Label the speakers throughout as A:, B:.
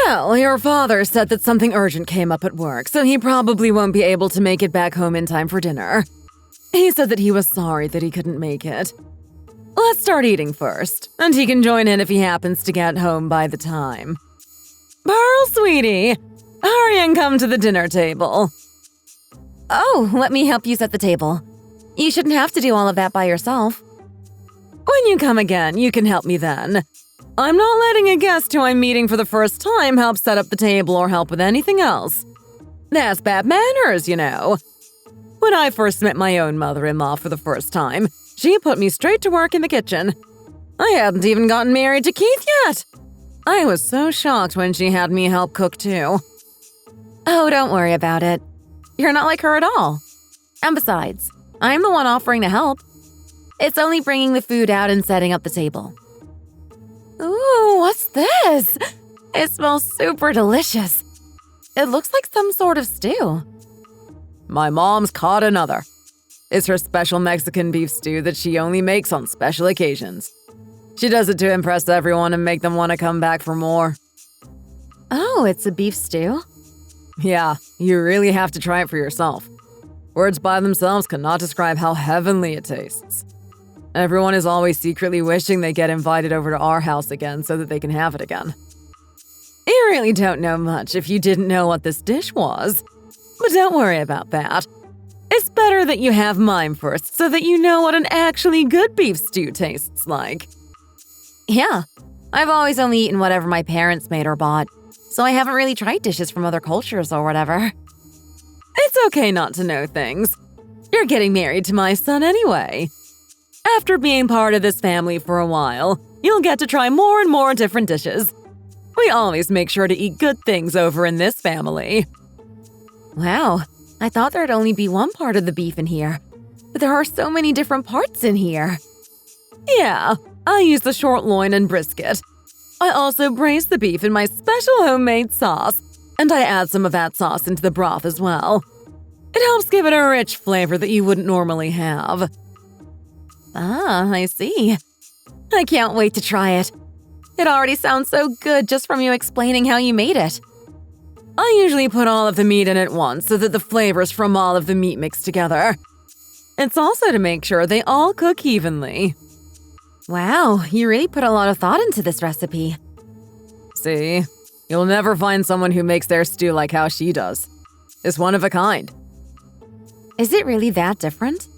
A: Well, your father said that something urgent came up at work, so he probably won't be able to make it back home in time for dinner. He said that he was sorry that he couldn't make it. Let's start eating first, and he can join in if he happens to get home by the time. Pearl, sweetie, hurry and come to the dinner table.
B: Oh, let me help you set the table. You shouldn't have to do all of that by yourself.
A: When you come again, you can help me then. I'm not letting a guest who I'm meeting for the first time help set up the table or help with anything else. That's bad manners, you know. When I first met my own mother-in-law for the first time, she put me straight to work in the kitchen. I hadn't even gotten married to Keith yet. I was so shocked when she had me help cook too.
B: Oh, don't worry about it. You're not like her at all. And besides, I'm the one offering to help. It's only bringing the food out and setting up the table. Ooh, what's this? It smells super delicious. It looks like some sort of stew.
A: My mom's caught another. It's her special Mexican beef stew that she only makes on special occasions. She does it to impress everyone and make them want to come back for more.
B: Oh, it's a beef stew?
A: Yeah, you really have to try it for yourself. Words by themselves cannot describe how heavenly it tastes. Everyone is always secretly wishing they get invited over to our house again so that they can have it again. You really don't know much if you didn't know what this dish was. But don't worry about that. It's better that you have mine first so that you know what an actually good beef stew tastes like.
B: Yeah, I've always only eaten whatever my parents made or bought, so I haven't really tried dishes from other cultures or whatever.
A: It's okay not to know things. You're getting married to my son anyway. After being part of this family for a while, you'll get to try more and more different dishes. We always make sure to eat good things over in this family.
B: Wow, I thought there'd only be one part of the beef in here, but there are so many different parts in here.
A: Yeah, I use the short loin and brisket. I also braise the beef in my special homemade sauce, and I add some of that sauce into the broth as well. It helps give it a rich flavor that you wouldn't normally have.
B: Ah, I see. I can't wait to try it. It already sounds so good just from you explaining how you made it.
A: I usually put all of the meat in at once so that the flavors from all of the meat mix together. It's also to make sure they all cook evenly.
B: Wow, you really put a lot of thought into this recipe.
A: See, you'll never find someone who makes their stew like how she does. It's one of a kind.
B: Is it really that different?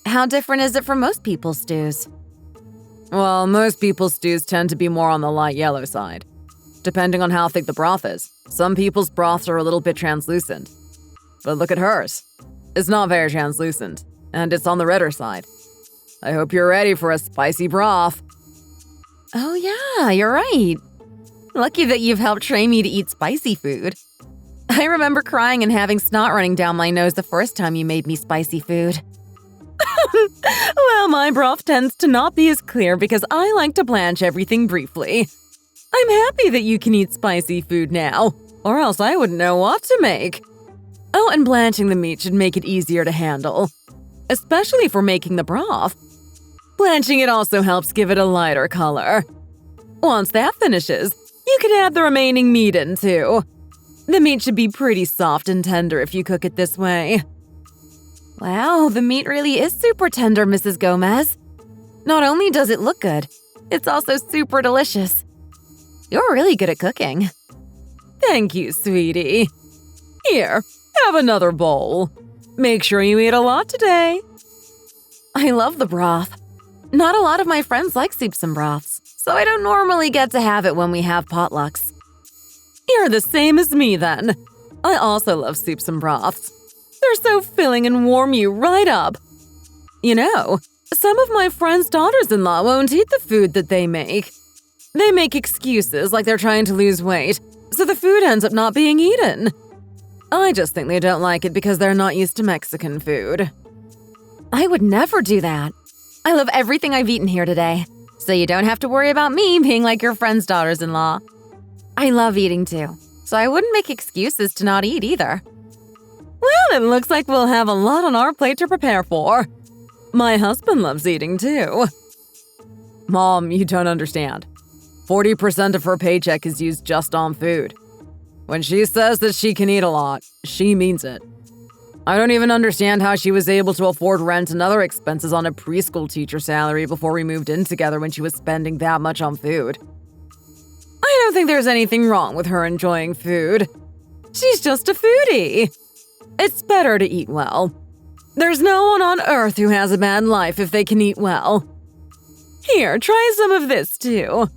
B: How different is it from most people's stews?
A: Well, most people's stews tend to be more on the light yellow side. Depending on how thick the broth is, some people's broths are a little bit translucent. But look at hers. It's not very translucent, and it's on the redder side. I hope you're ready for a spicy broth.
B: Oh yeah, you're right. Lucky that you've helped train me to eat spicy food. I remember crying and having snot running down my nose the first time you made me spicy food.
A: Well, my broth tends to not be as clear because I like to blanch everything briefly. I'm happy that you can eat spicy food now, or else I wouldn't know what to make. Oh, and blanching the meat should make it easier to handle, especially for making the broth. Blanching it also helps give it a lighter color. Once that finishes, you can add the remaining meat in too. The meat should be pretty soft and tender if you cook it this way.
B: Wow, the meat really is super tender, Mrs. Gomez. Not only does it look good, it's also super delicious. You're really good at cooking.
A: Thank you, sweetie. Here, have another bowl. Make sure you eat a lot today.
B: I love the broth. Not a lot of my friends like soups and broths, so I don't normally get to have it when we have potlucks.
A: You're the same as me then. I also love soups and broths. They're so filling and warm you right up. You know, some of my friends' daughters-in-law won't eat the food that they make. They make excuses like they're trying to lose weight, so the food ends up not being eaten. I just think they don't like it because they're not used to Mexican food.
B: I would never do that. I love everything I've eaten here today, so you don't have to worry about me being like your friends' daughters-in-law. I love eating too, so I wouldn't make excuses to not eat either.
A: Well, it looks like we'll have a lot on our plate to prepare for. My husband loves eating too. Mom, you don't understand. 40% of her paycheck is used just on food. When she says that she can eat a lot, she means it. I don't even understand how she was able to afford rent and other expenses on a preschool teacher salary before we moved in together when she was spending that much on food. I don't think there's anything wrong with her enjoying food. She's just a foodie. It's better to eat well. There's no one on earth who has a bad life if they can eat well. Here, try some of this too.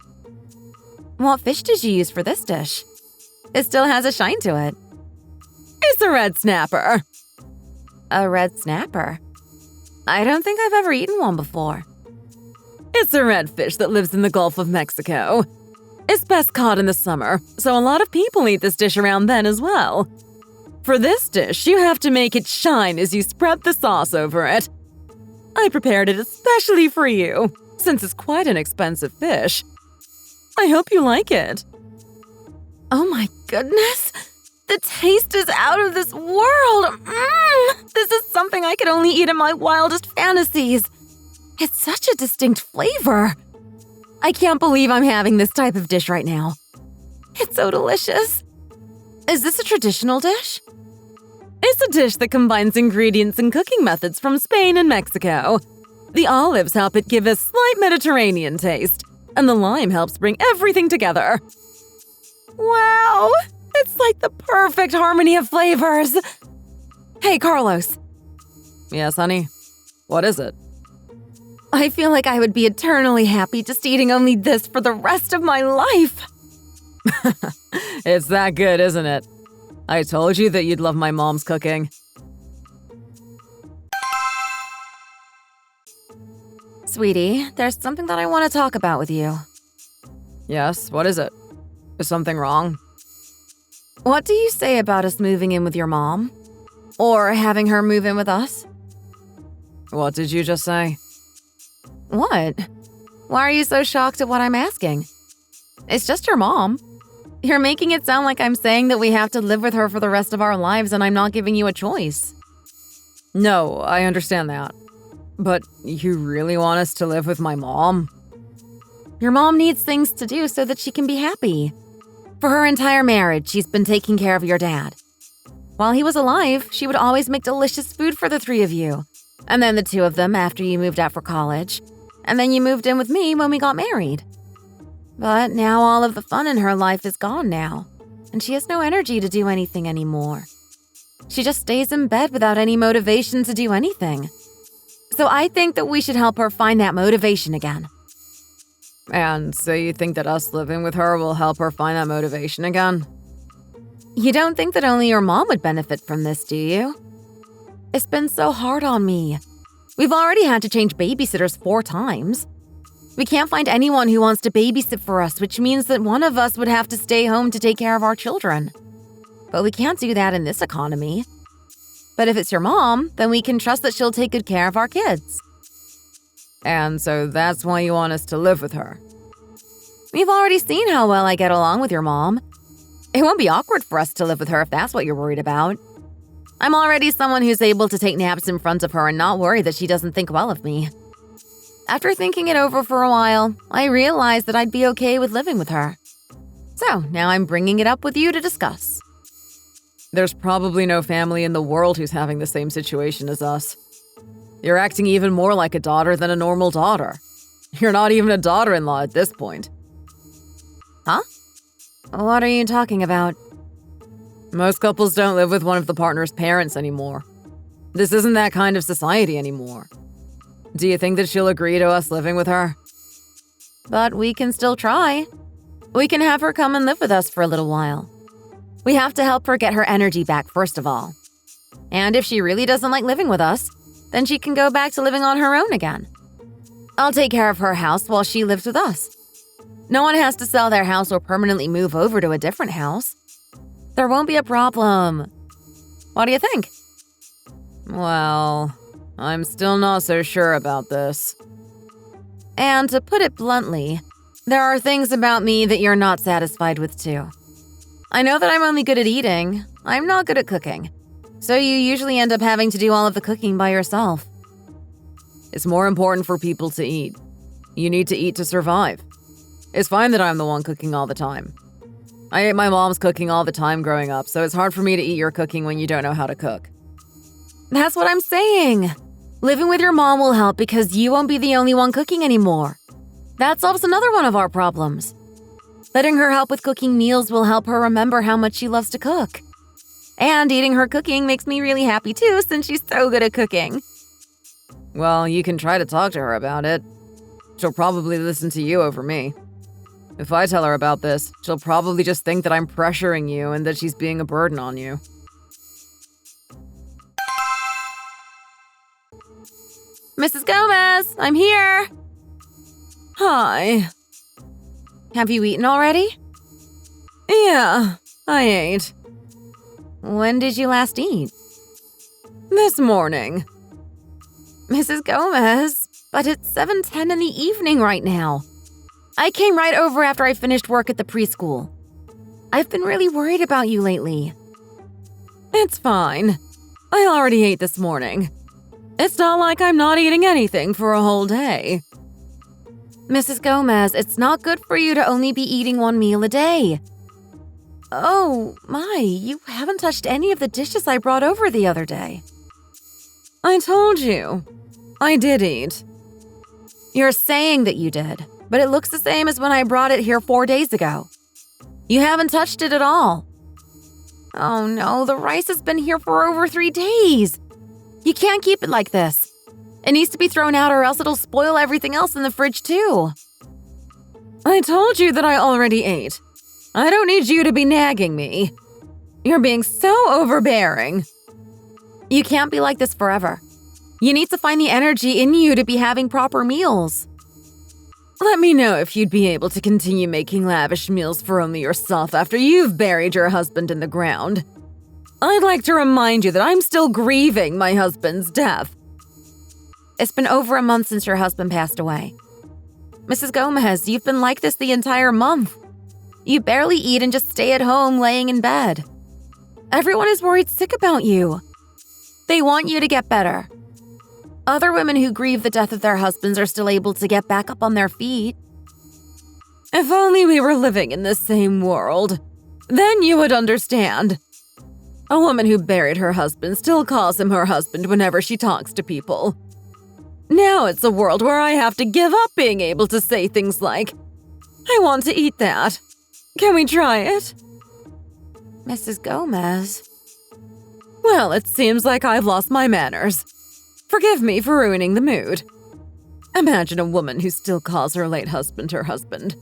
B: What fish did you use for this dish? It still has a shine to it.
A: It's a red snapper.
B: A red snapper? I don't think I've ever eaten one before.
A: It's a redfish that lives in the Gulf of Mexico. It's best caught in the summer, so a lot of people eat this dish around then as well. For this dish, you have to make it shine as you spread the sauce over it. I prepared it especially for you, since it's quite an expensive fish. I hope you like it.
B: Oh my goodness! The taste is out of this world! This is something I could only eat in my wildest fantasies. It's such a distinct flavor. I can't believe I'm having this type of dish right now. It's so delicious. Is this a traditional dish?
A: It's a dish that combines ingredients and cooking methods from Spain and Mexico. The olives help it give a slight Mediterranean taste, and the lime helps bring everything together.
B: Wow! It's like the perfect harmony of flavors. Hey, Carlos.
A: Yes, honey? What is it?
B: I feel like I would be eternally happy just eating only this for the rest of my life.
A: It's that good, isn't it? I told you that you'd love my mom's cooking.
B: Sweetie, there's something that I want to talk about with you.
A: Yes, what is it? Is something wrong?
B: What do you say about us moving in with your mom? Or having her move in with us?
A: What did you just say?
B: What? Why are you so shocked at what I'm asking? It's just your mom. You're making it sound like I'm saying that we have to live with her for the rest of our lives and I'm not giving you a choice.
A: No, I understand that. But you really want us to live with my mom?
B: Your mom needs things to do so that she can be happy. For her entire marriage, she's been taking care of your dad. While he was alive, she would always make delicious food for the three of you. And then the two of them after you moved out for college. And then you moved in with me when we got married. But now all of the fun in her life is gone now, and she has no energy to do anything anymore. She just stays in bed without any motivation to do anything. So I think that we should help her find that motivation again.
A: And so you think that us living with her will help her find that motivation again?
B: You don't think that only your mom would benefit from this, do you? It's been so hard on me. We've already had to change babysitters 4 times. We can't find anyone who wants to babysit for us, which means that one of us would have to stay home to take care of our children. But we can't do that in this economy. But if it's your mom, then we can trust that she'll take good care of our kids.
A: And so that's why you want us to live with her?
B: We've already seen how well I get along with your mom. It won't be awkward for us to live with her if that's what you're worried about. I'm already someone who's able to take naps in front of her and not worry that she doesn't think well of me. After thinking it over for a while, I realized that I'd be okay with living with her. So now I'm bringing it up with you to discuss.
A: There's probably no family in the world who's having the same situation as us. You're acting even more like a daughter than a normal daughter. You're not even a daughter-in-law at this point.
B: Huh? What are you talking about?
A: Most couples don't live with one of the partner's parents anymore. This isn't that kind of society anymore. Do you think that she'll agree to us living with her?
B: But we can still try. We can have her come and live with us for a little while. We have to help her get her energy back first of all. And if she really doesn't like living with us, then she can go back to living on her own again. I'll take care of her house while she lives with us. No one has to sell their house or permanently move over to a different house. There won't be a problem. What do you think?
A: Well, I'm still not so sure about this.
B: And to put it bluntly, there are things about me that you're not satisfied with too. I know that I'm only good at eating. I'm not good at cooking. So you usually end up having to do all of the cooking by yourself.
A: It's more important for people to eat. You need to eat to survive. It's fine that I'm the one cooking all the time. I ate my mom's cooking all the time growing up, so it's hard for me to eat your cooking when you don't know how to cook.
B: That's what I'm saying. Living with your mom will help because you won't be the only one cooking anymore. That solves another one of our problems. Letting her help with cooking meals will help her remember how much she loves to cook. And eating her cooking makes me really happy too, since she's so good at cooking.
A: Well, you can try to talk to her about it. She'll probably listen to you over me. If I tell her about this, she'll probably just think that I'm pressuring you and that she's being a burden on you.
B: Mrs. Gomez, I'm here.
A: Hi.
B: Have you eaten already?
A: Yeah, I ate.
B: When did you last eat?
A: This morning.
B: Mrs. Gomez, but it's 7:10 in the evening right now. I came right over after I finished work at the preschool. I've been really worried about you lately.
A: It's fine. I already ate this morning. It's not like I'm not eating anything for a whole day.
B: Mrs. Gomez, it's not good for you to only be eating one meal a day. Oh, my, you haven't touched any of the dishes I brought over the other day.
A: I told you. I did eat.
B: You're saying that you did, but it looks the same as when I brought it here 4 days ago. You haven't touched it at all. Oh no, the rice has been here for over 3 days. You can't keep it like this. It needs to be thrown out or else it'll spoil everything else in the fridge too.
A: I told you that I already ate. I don't need you to be nagging me. You're being so overbearing.
B: You can't be like this forever. You need to find the energy in you to be having proper meals.
A: Let me know if you'd be able to continue making lavish meals for only yourself after you've buried your husband in the ground. I'd like to remind you that I'm still grieving my husband's death.
B: It's been over a month since your husband passed away. Mrs. Gomez, you've been like this the entire month. You barely eat and just stay at home laying in bed. Everyone is worried sick about you. They want you to get better. Other women who grieve the death of their husbands are still able to get back up on their feet.
A: If only we were living in the same world. Then you would understand. A woman who buried her husband still calls him her husband whenever she talks to people. Now it's a world where I have to give up being able to say things like, I want to eat that. Can we try it?
B: Mrs. Gomez.
A: Well, it seems like I've lost my manners. Forgive me for ruining the mood. Imagine a woman who still calls her late husband her husband.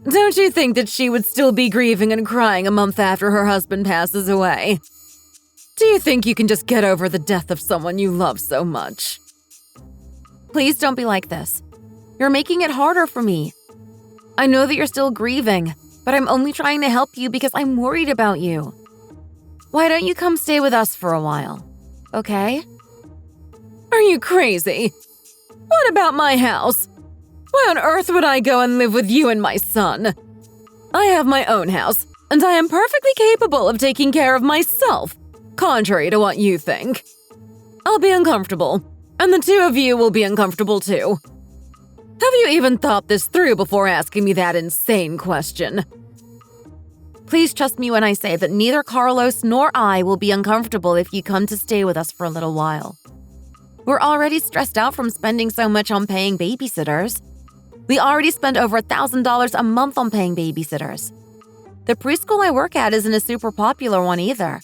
A: Don't you think that she would still be grieving and crying a month after her husband passes away? Do you think you can just get over the death of someone you love so much?
B: Please don't be like this. You're making it harder for me. I know that you're still grieving, but I'm only trying to help you because I'm worried about you. Why don't you come stay with us for a while, okay?
A: Are you crazy? What about my house? Why on earth would I go and live with you and my son? I have my own house, and I am perfectly capable of taking care of myself, contrary to what you think. I'll be uncomfortable, and the two of you will be uncomfortable too. Have you even thought this through before asking me that insane question?
B: Please trust me when I say that neither Carlos nor I will be uncomfortable if you come to stay with us for a little while. We're already stressed out from spending so much on paying babysitters. We already spend over $1,000 a month on paying babysitters. The preschool I work at isn't a super popular one either,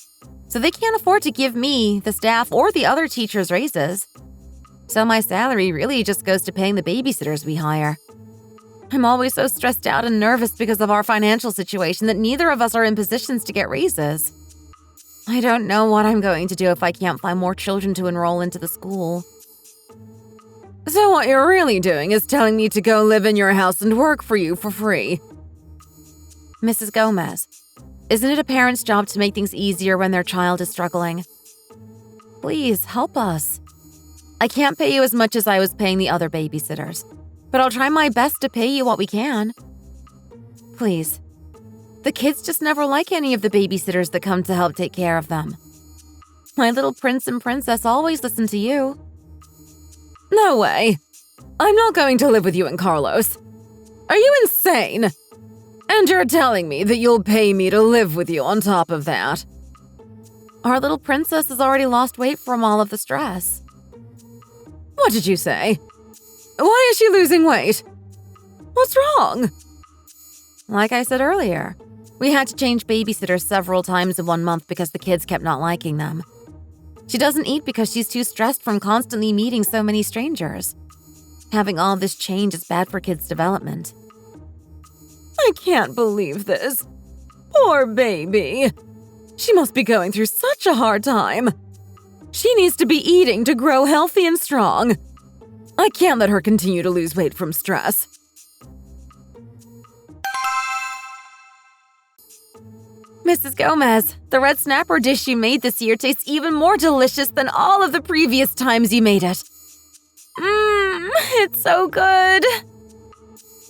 B: so they can't afford to give me, the staff, or the other teachers raises. So my salary really just goes to paying the babysitters we hire. I'm always so stressed out and nervous because of our financial situation that neither of us are in positions to get raises. I don't know what I'm going to do if I can't find more children to enroll into the school.
A: So what you're really doing is telling me to go live in your house and work for you for free.
B: Mrs. Gomez, isn't it a parent's job to make things easier when their child is struggling? Please, help us. I can't pay you as much as I was paying the other babysitters, but I'll try my best to pay you what we can. Please. The kids just never like any of the babysitters that come to help take care of them. My little prince and princess always listen to you.
A: No way. I'm not going to live with you and Carlos. Are you insane? And you're telling me that you'll pay me to live with you on top of that?
B: Our little princess has already lost weight from all of the stress.
A: What did you say? Why is she losing weight? What's wrong?
B: Like I said earlier, we had to change babysitters several times in 1 month because the kids kept not liking them. She doesn't eat because she's too stressed from constantly meeting so many strangers. Having all this change is bad for kids' development.
A: I can't believe this. Poor baby. She must be going through such a hard time. She needs to be eating to grow healthy and strong. I can't let her continue to lose weight from stress.
B: Mrs. Gomez, the red snapper dish you made this year tastes even more delicious than all of the previous times you made it. It's so good.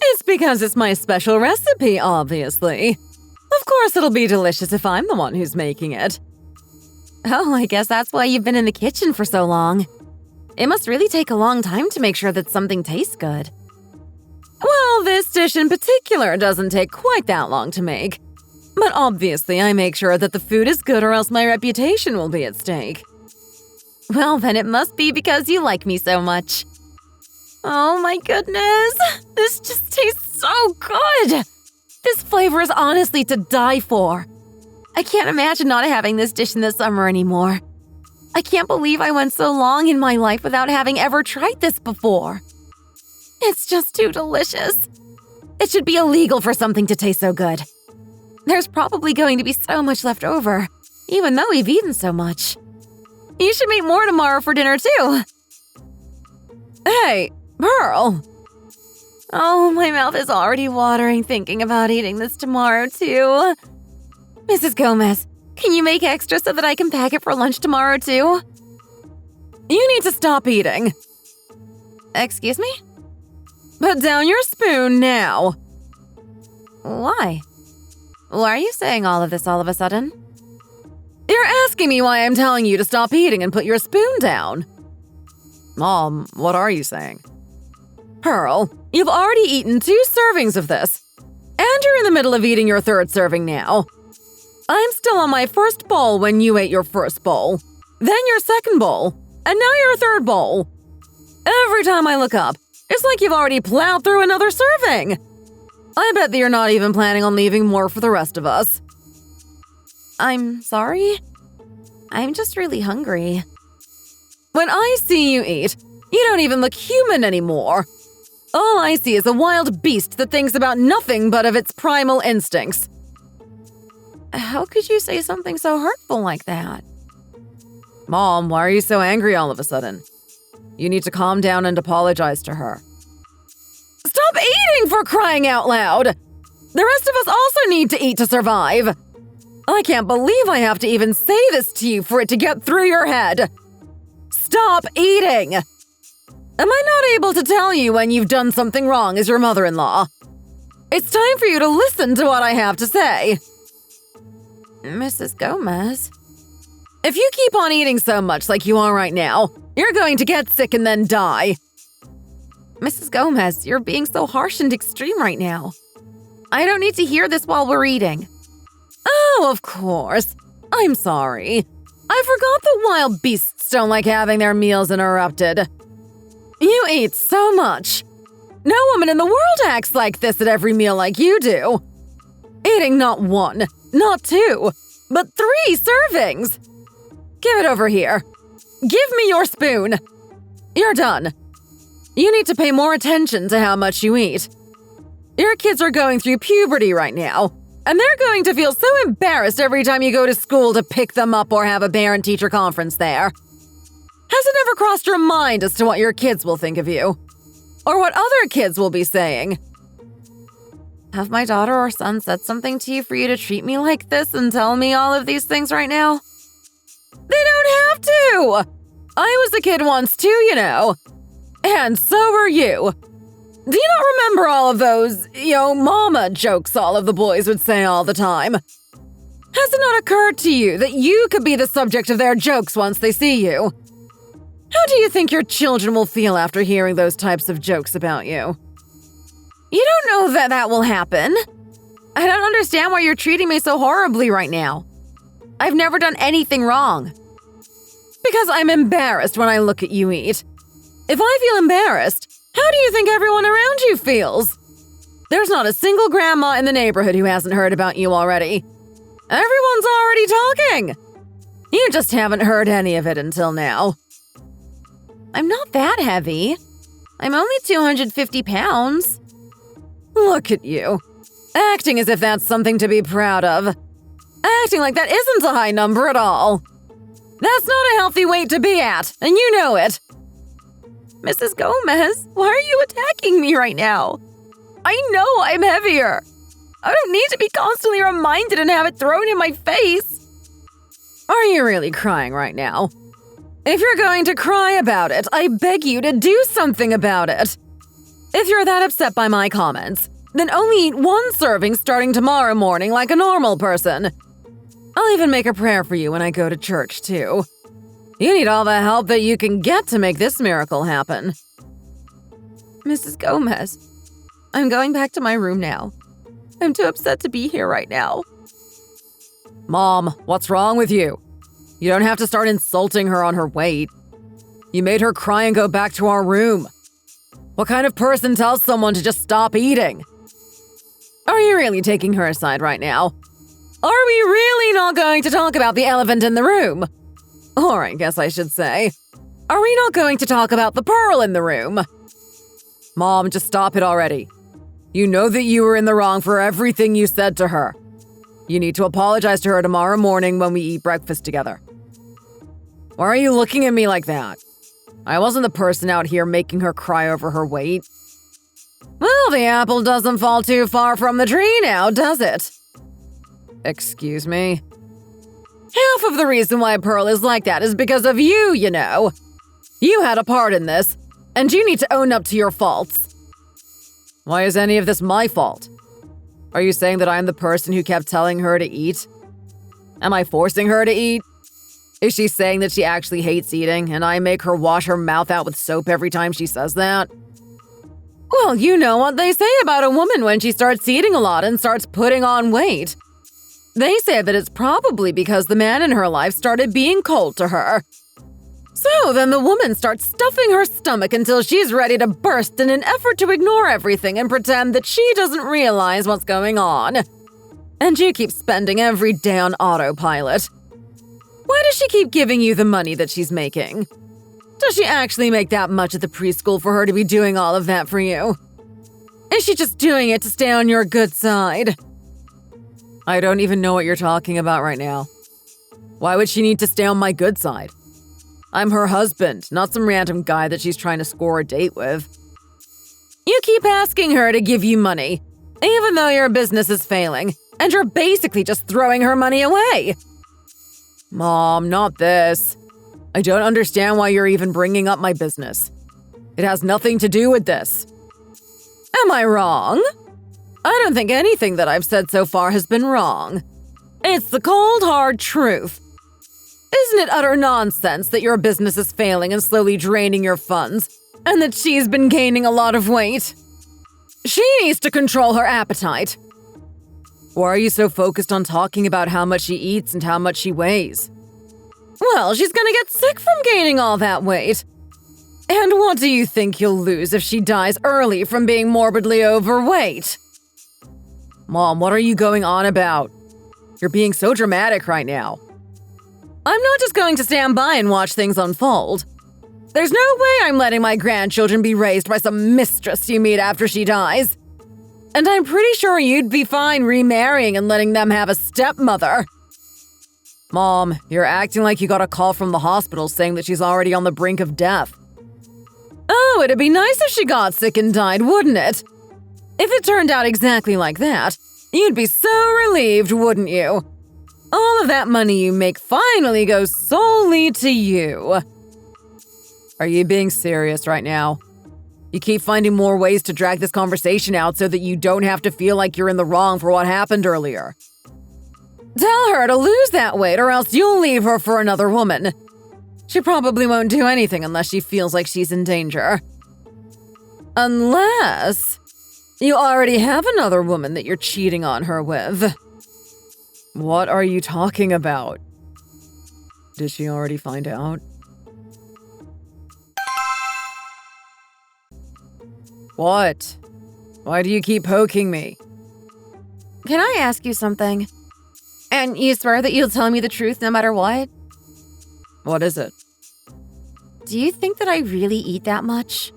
A: It's because it's my special recipe, obviously. Of course it'll be delicious if I'm the one who's making it.
B: Oh, I guess that's why you've been in the kitchen for so long. It must really take a long time to make sure that something tastes good.
A: Well, this dish in particular doesn't take quite that long to make. But obviously, I make sure that the food is good or else my reputation will be at stake.
B: Well, then it must be because you like me so much. Oh my goodness! This just tastes so good! This flavor is honestly to die for. I can't imagine not having this dish in the summer anymore. I can't believe I went so long in my life without having ever tried this before. It's just too delicious. It should be illegal for something to taste so good. There's probably going to be so much left over, even though we've eaten so much. You should make more tomorrow for dinner, too.
A: Hey, Pearl.
B: Oh, my mouth is already watering thinking about eating this tomorrow, too. Mrs. Gomez, can you make extra so that I can pack it for lunch tomorrow, too?
A: You need to stop eating.
B: Excuse me?
A: Put down your spoon now.
B: Why? Why are you saying all of this all of a sudden?
A: You're asking me why I'm telling you to stop eating and put your spoon down. Mom, what are you saying? Pearl, you've already eaten 2 servings of this. And you're in the middle of eating your 3rd serving now. I'm still on my 1st bowl when you ate your 1st bowl. Then your 2nd bowl. And now your 3rd bowl. Every time I look up, it's like you've already plowed through another serving. I bet that you're not even planning on leaving more for the rest of us.
B: I'm sorry? I'm just really hungry.
A: When I see you eat, you don't even look human anymore. All I see is a wild beast that thinks about nothing but of its primal instincts.
B: How could you say something so hurtful like that?
A: Mom, why are you so angry all of a sudden? You need to calm down and apologize to her. Stop eating, for crying out loud! The rest of us also need to eat to survive. I can't believe I have to even say this to you for it to get through your head. Stop eating! Am I not able to tell you when you've done something wrong as your mother-in-law? It's time for you to listen to what I have to say.
B: Mrs. Gomez?
A: If you keep on eating so much like you are right now, you're going to get sick and then die.
B: Mrs. Gomez, you're being so harsh and extreme right now. I don't need to hear this while we're eating.
A: Oh, of course. I'm sorry. I forgot that wild beasts don't like having their meals interrupted. You eat so much. No woman in the world acts like this at every meal like you do. Eating not 1, not 2, but 3 servings. Give it over here. Give me your spoon. You're done. You need to pay more attention to how much you eat. Your kids are going through puberty right now, and they're going to feel so embarrassed every time you go to school to pick them up or have a parent-teacher conference there. Has it ever crossed your mind as to what your kids will think of you? Or what other kids will be saying?
B: Have my daughter or son said something to you for you to treat me like this and tell me all of these things right now?
A: They don't have to! I was a kid once too, you know. And so were you. Do you not remember all of those, mama jokes all of the boys would say all the time? Has it not occurred to you that you could be the subject of their jokes once they see you? How do you think your children will feel after hearing those types of jokes about you?
B: You don't know that that will happen. I don't understand why you're treating me so horribly right now. I've never done anything wrong.
A: Because I'm embarrassed when I look at you eat. If I feel embarrassed, how do you think everyone around you feels? There's not a single grandma in the neighborhood who hasn't heard about you already. Everyone's already talking. You just haven't heard any of it until now.
B: I'm not that heavy. I'm only 250 pounds.
A: Look at you. Acting as if that's something to be proud of. Acting like that isn't a high number at all. That's not a healthy weight to be at, and you know it.
B: Mrs. Gomez, why are you attacking me right now? I know I'm heavier. I don't need to be constantly reminded and have it thrown in my face.
A: Are you really crying right now? If you're going to cry about it, I beg you to do something about it. If you're that upset by my comments, then only eat one serving starting tomorrow morning like a normal person. I'll even make a prayer for you when I go to church, too. You need all the help that you can get to make this miracle happen.
B: Mrs. Gomez, I'm going back to my room now. I'm too upset to be here right now.
A: Mom, what's wrong with you? You don't have to start insulting her on her weight. You made her cry and go back to our room. What kind of person tells someone to just stop eating? Are you really taking her aside right now? Are we really not going to talk about the elephant in the room? Or I guess I should say, are we not going to talk about the pearl in the room? Mom, just stop it already. You know that you were in the wrong for everything you said to her. You need to apologize to her tomorrow morning when we eat breakfast together. Why are you looking at me like that? I wasn't the person out here making her cry over her weight. Well, the apple doesn't fall too far from the tree now, does it? Excuse me? Half of the reason why Pearl is like that is because of you, you know. You had a part in this, and you need to own up to your faults. Why is any of this my fault? Are you saying that I'm the person who kept telling her to eat? Am I forcing her to eat? Is she saying that she actually hates eating and I make her wash her mouth out with soap every time she says that? Well, you know what they say about a woman when she starts eating a lot and starts putting on weight. They say that it's probably because the man in her life started being cold to her. So then the woman starts stuffing her stomach until she's ready to burst in an effort to ignore everything and pretend that she doesn't realize what's going on. And you keep spending every day on autopilot. Why does she keep giving you the money that she's making? Does she actually make that much at the preschool for her to be doing all of that for you? Is she just doing it to stay on your good side? I don't even know what you're talking about right now. Why would she need to stay on my good side? I'm her husband, not some random guy that she's trying to score a date with. You keep asking her to give you money, even though your business is failing, and you're basically just throwing her money away. Mom, not this. I don't understand why you're even bringing up my business. It has nothing to do with this. Am I wrong? I don't think anything that I've said so far has been wrong. It's the cold, hard truth. Isn't it utter nonsense that your business is failing and slowly draining your funds, and that she's been gaining a lot of weight? She needs to control her appetite. Why are you so focused on talking about how much she eats and how much she weighs? Well, she's gonna get sick from gaining all that weight. And what do you think you'll lose if she dies early from being morbidly overweight? Mom, what are you going on about? You're being so dramatic right now. I'm not just going to stand by and watch things unfold. There's no way I'm letting my grandchildren be raised by some mistress you meet after she dies. And I'm pretty sure you'd be fine remarrying and letting them have a stepmother. Mom, you're acting like you got a call from the hospital saying that she's already on the brink of death. Oh, it'd be nice if she got sick and died, wouldn't it? If it turned out exactly like that, you'd be so relieved, wouldn't you? All of that money you make finally goes solely to you. Are you being serious right now? You keep finding more ways to drag this conversation out so that you don't have to feel like you're in the wrong for what happened earlier. Tell her to lose that weight or else you'll leave her for another woman. She probably won't do anything unless she feels like she's in danger. Unless You already have another woman that you're cheating on her with. What are you talking about? Did she already find out? What? Why do you keep poking me?
B: Can I ask you something? And you swear that you'll tell me the truth no matter what?
A: What is it?
B: Do you think that I really eat that much?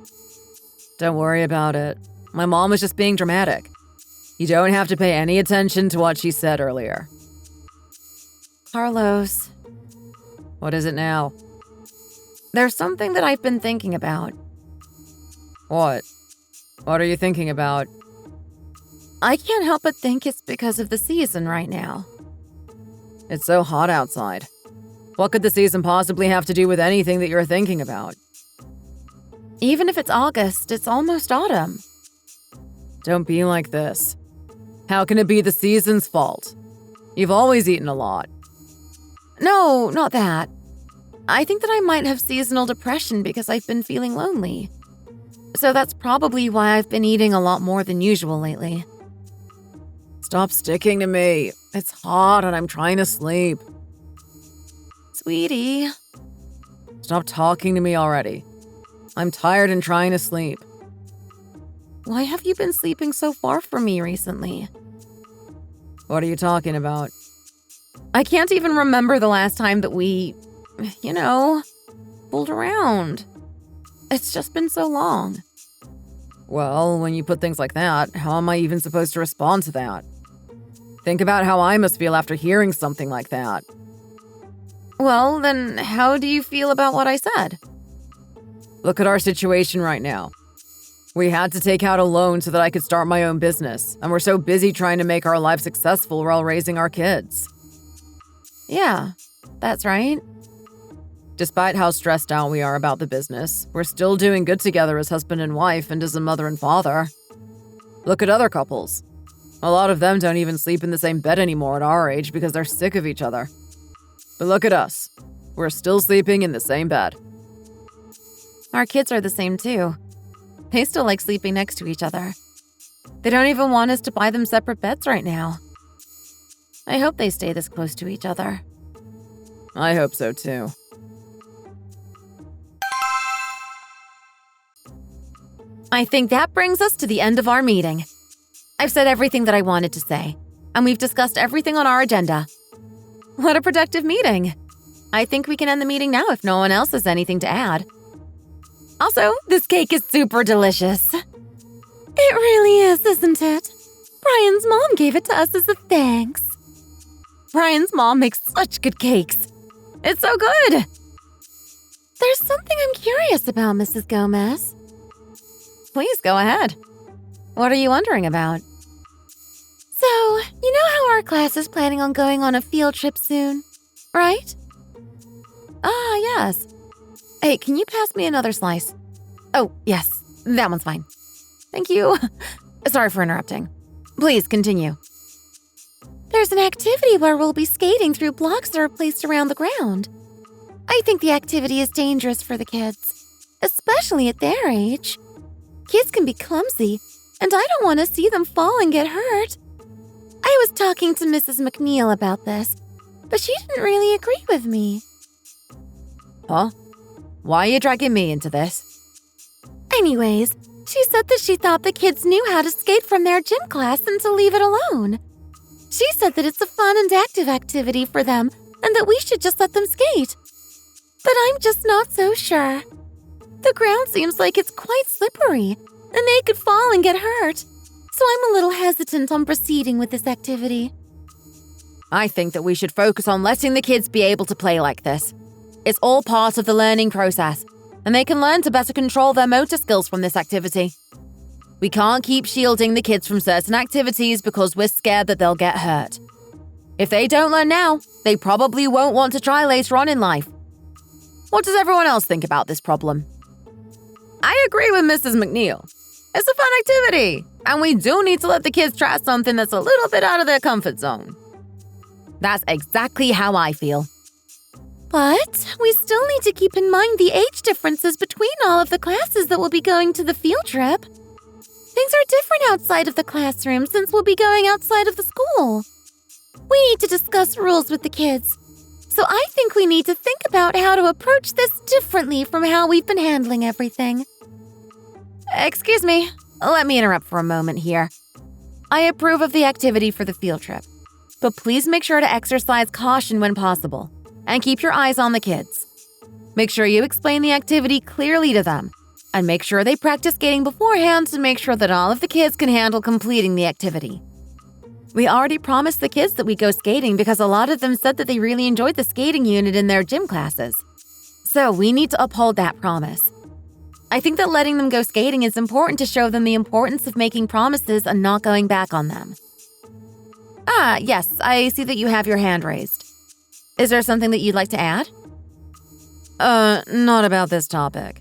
A: Don't worry about it. My mom was just being dramatic. You don't have to pay any attention to what she said earlier.
B: Carlos.
A: What is it now?
B: There's something that I've been thinking about.
A: What? What are you thinking about?
B: I can't help but think it's because of the season right now.
A: It's so hot outside. What could the season possibly have to do with anything that you're thinking about?
B: Even if it's August, it's almost autumn.
A: Don't be like this. How can it be the season's fault? You've always eaten a lot.
B: No, not that. I think that I might have seasonal depression because I've been feeling lonely. So that's probably why I've been eating a lot more than usual lately.
A: Stop sticking to me. It's hot and I'm trying to sleep.
B: Sweetie.
A: Stop talking to me already. I'm tired and trying to sleep.
B: Why have you been sleeping so far from me recently?
A: What are you talking about?
B: I can't even remember the last time that we, fooled around. It's just been so long.
A: Well, when you put things like that, how am I even supposed to respond to that? Think about how I must feel after hearing something like that.
B: Well, then how do you feel about what I said?
A: Look at our situation right now. We had to take out a loan so that I could start my own business, and we're so busy trying to make our life successful while raising our kids.
B: Yeah, that's right.
A: Despite how stressed out we are about the business, we're still doing good together as husband and wife and as a mother and father. Look at other couples. A lot of them don't even sleep in the same bed anymore at our age because they're sick of each other. But look at us. We're still sleeping in the same bed.
B: Our kids are the same too. They still like sleeping next to each other. They don't even want us to buy them separate beds right now. I hope they stay this close to each other.
A: I hope so too.
B: I think that brings us to the end of our meeting. I've said everything that I wanted to say, and we've discussed everything on our agenda. What a productive meeting. I think we can end the meeting now if no one else has anything to add. Also, this cake is super delicious. It really is, isn't it? Brian's mom gave it to us as a thanks. Brian's mom makes such good cakes. It's so good. There's something I'm curious about, Mrs. Gomez. Please go ahead. What are you wondering about? So, you know how our class is planning on going on a field trip soon, right? Ah, yes. Hey, can you pass me another slice? Oh, yes, that one's fine. Thank you. Sorry for interrupting. Please continue. There's an activity where we'll be skating through blocks that are placed around the ground. I think the activity is dangerous for the kids, especially at their age. Kids can be clumsy, and I don't want to see them fall and get hurt. I was talking to Mrs. McNeil about this, but she didn't really agree with me.
A: Huh? Why are you dragging me into this?
B: Anyways, she said that she thought the kids knew how to skate from their gym class and to leave it alone. She said that it's a fun and active activity for them and that we should just let them skate. But I'm just not so sure. The ground seems like it's quite slippery, and they could fall and get hurt. So I'm a little hesitant on proceeding with this activity.
A: I think that we should focus on letting the kids be able to play like this. It's all part of the learning process, and they can learn to better control their motor skills from this activity. We can't keep shielding the kids from certain activities because we're scared that they'll get hurt. If they don't learn now, they probably won't want to try later on in life. What does everyone else think about this problem? I agree with Mrs. McNeil. It's a fun activity, and we do need to let the kids try something that's a little bit out of their comfort zone. That's exactly how I feel.
B: But we still need to keep in mind the age differences between all of the classes that will be going to the field trip. Things are different outside of the classroom since we'll be going outside of the school. We need to discuss rules with the kids. So I think we need to think about how to approach this differently from how we've been handling everything. Excuse me, let me interrupt for a moment here. I approve of the activity for the field trip, but please make sure to exercise caution when possible and keep your eyes on the kids. Make sure you explain the activity clearly to them and make sure they practice skating beforehand to make sure that all of the kids can handle completing the activity. We already promised the kids that we go skating because a lot of them said that they really enjoyed the skating unit in their gym classes. So we need to uphold that promise. I think that letting them go skating is important to show them the importance of making promises and not going back on them. Yes, I see that you have your hand raised. Is there something that you'd like to add?
A: Not about this topic.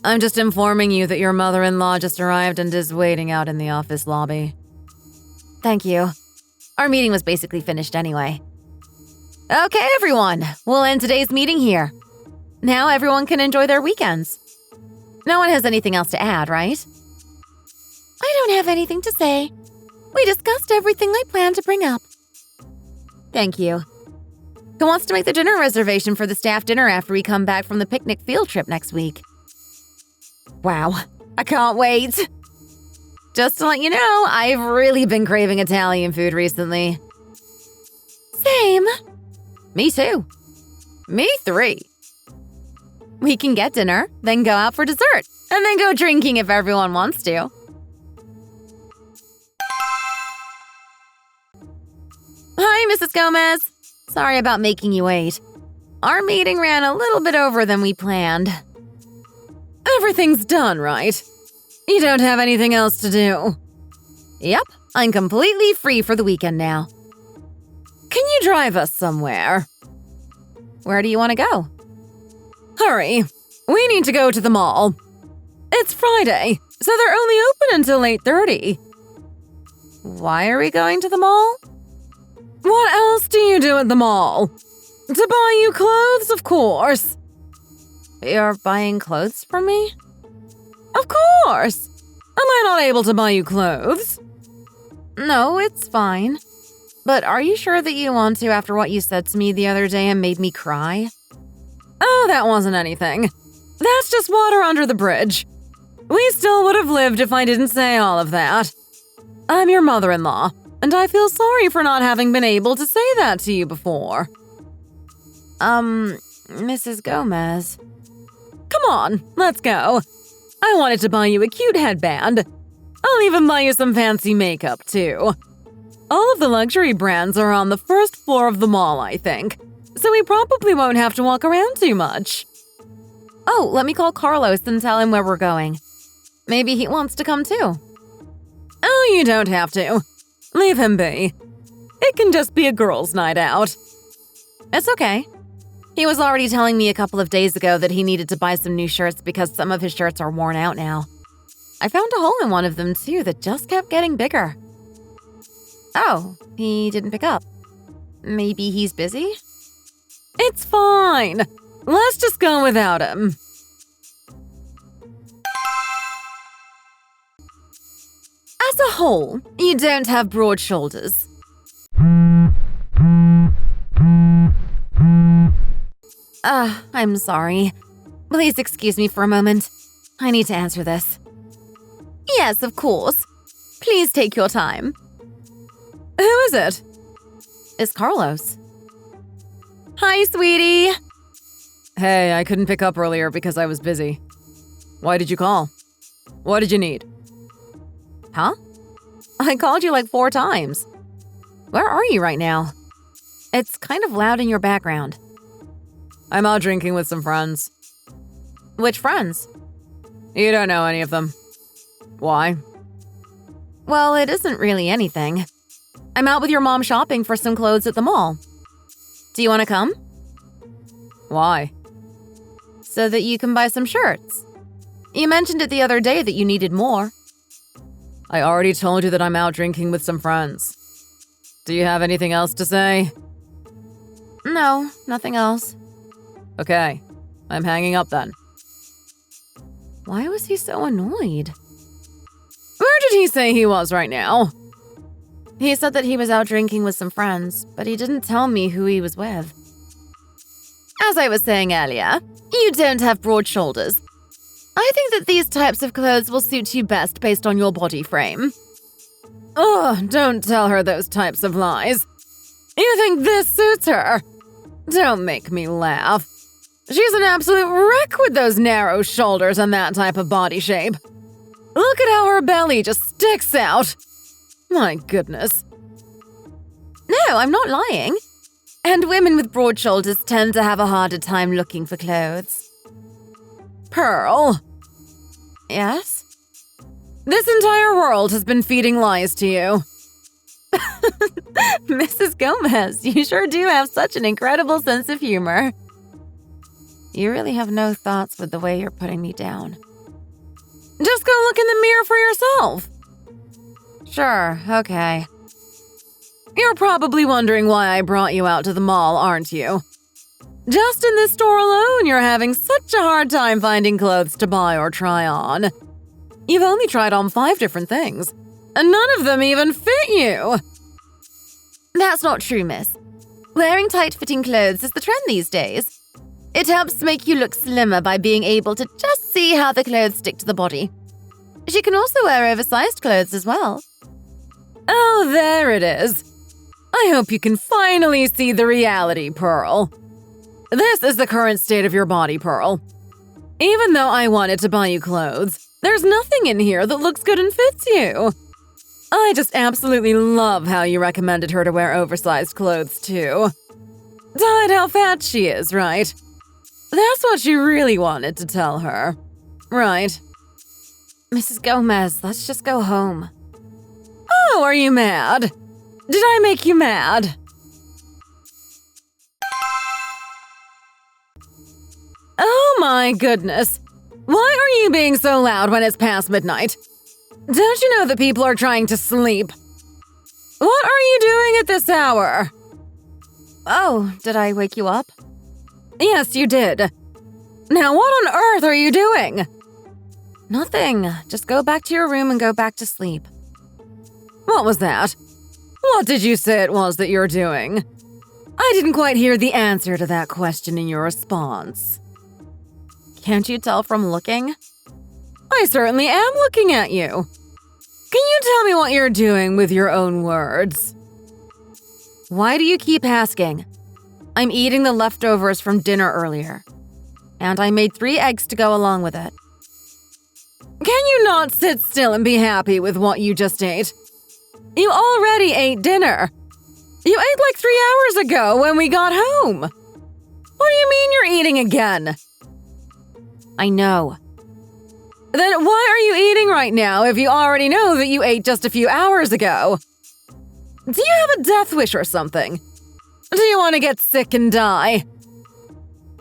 A: I'm just informing you that your mother-in-law just arrived and is waiting out in the office lobby.
B: Thank you. Our meeting was basically finished anyway. Okay, everyone, we'll end today's meeting here. Now everyone can enjoy their weekends. No one has anything else to add, right? I don't have anything to say. We discussed everything I planned to bring up. Thank you. Who wants to make the dinner reservation for the staff dinner after we come back from the picnic field trip next week? Wow, I can't wait. Just to let you know, I've really been craving Italian food recently. Same. Me too. Me 3. We can get dinner, then go out for dessert, and then go drinking if everyone wants to. Hi, Mrs. Gomez. Sorry about making you wait. Our meeting ran a little bit over than we planned.
A: Everything's done, right? You don't have anything else to do.
B: Yep, I'm completely free for the weekend now.
A: Can you drive us somewhere?
B: Where do you want to go?
A: Hurry, we need to go to the mall. It's Friday, so they're only open until 8:30.
B: Why are we going to the mall?
A: What else do you do at the mall? To buy you clothes, of course.
B: You're buying clothes for me?
A: Of course! Am I not able to buy you clothes?
B: No, it's fine. But are you sure that you want to after what you said to me the other day and made me cry?
A: Oh, that wasn't anything. That's just water under the bridge. We still would have lived if I didn't say all of that. I'm your mother-in-law, and I feel sorry for not having been able to say that to you before.
B: Mrs. Gomez.
A: Come on, let's go. I wanted to buy you a cute headband. I'll even buy you some fancy makeup, too. All of the luxury brands are on the first floor of the mall, I think, so we probably won't have to walk around too much.
B: Oh, let me call Carlos and tell him where we're going. Maybe he wants to come too.
A: Oh, you don't have to. Leave him be. It can just be a girls' night out.
B: It's okay. He was already telling me a couple of days ago that he needed to buy some new shirts because some of his shirts are worn out now. I found a hole in one of them too that just kept getting bigger. Oh, he didn't pick up. Maybe he's busy?
A: It's fine. Let's just go without him.
B: As a whole, you don't have broad shoulders. I'm sorry. Please excuse me for a moment. I need to answer this. Yes, of course. Please take your time.
A: Who is it?
B: It's Carlos. Hi, sweetie.
A: Hey, I couldn't pick up earlier because I was busy. Why did you call? What did you need?
B: Huh? I called you like 4 times. Where are you right now? It's kind of loud in your background.
A: I'm out drinking with some friends.
B: Which friends?
A: You don't know any of them. Why?
B: Well, it isn't really anything. I'm out with your mom shopping for some clothes at the mall. Do you want to come?
A: Why?
B: So that you can buy some shirts. You mentioned it the other day that you needed more.
A: I already told you that I'm out drinking with some friends. Do you have anything else to say?
B: No, nothing else.
A: Okay, I'm hanging up then.
B: Why was he so annoyed?
A: Where did he say he was right now?
B: He said that he was out drinking with some friends, but he didn't tell me who he was with. As I was saying earlier, you don't have broad shoulders. I think that these types of clothes will suit you best based on your body frame.
A: Ugh, don't tell her those types of lies. You think this suits her? Don't make me laugh. She's an absolute wreck with those narrow shoulders and that type of body shape. Look at how her belly just sticks out. My goodness.
B: No, I'm not lying. And women with broad shoulders tend to have a harder time looking for clothes.
A: Pearl.
B: Yes?
A: This entire world has been feeding lies to you.
B: Mrs. Gomez, you sure do have such an incredible sense of humor. You really have no thoughts with the way you're putting me down.
A: Just go look in the mirror for yourself.
B: Sure, okay.
A: You're probably wondering why I brought you out to the mall, aren't you? Just in this store alone, you're having such a hard time finding clothes to buy or try on. You've only tried on 5 different things, and none of them even fit you.
B: That's not true, miss. Wearing tight-fitting clothes is the trend these days. It helps make you look slimmer by being able to just see how the clothes stick to the body. She can also wear oversized clothes as well.
A: Oh, there it is. I hope you can finally see the reality, Pearl. This is the current state of your body, Pearl. Even though I wanted to buy you clothes, there's nothing in here that looks good and fits you. I just absolutely love how you recommended her to wear oversized clothes, too. To hide how fat she is, right? That's what you really wanted to tell her, right?
B: Mrs. Gomez, let's just go home.
A: Oh, are you mad? Did I make you mad? Oh my goodness. Why are you being so loud when it's past midnight? Don't you know that people are trying to sleep? What are you doing at this hour?
B: Oh, did I wake you up?
A: Yes, you did. Now what on earth are you doing?
B: Nothing. Just go back to your room and go back to sleep.
A: What was that? What did you say it was that you're doing? I didn't quite hear the answer to that question in your response.
B: Can't you tell from looking?
A: I certainly am looking at you. Can you tell me what you're doing with your own words?
B: Why do you keep asking? I'm eating the leftovers from dinner earlier. And I made 3 eggs to go along with it.
A: Can you not sit still and be happy with what you just ate? You already ate dinner. You ate like 3 hours ago when we got home. What do you mean you're eating again?
B: I know.
A: Then why are you eating right now if you already know that you ate just a few hours ago? Do you have a death wish or something? Do you want to get sick and die?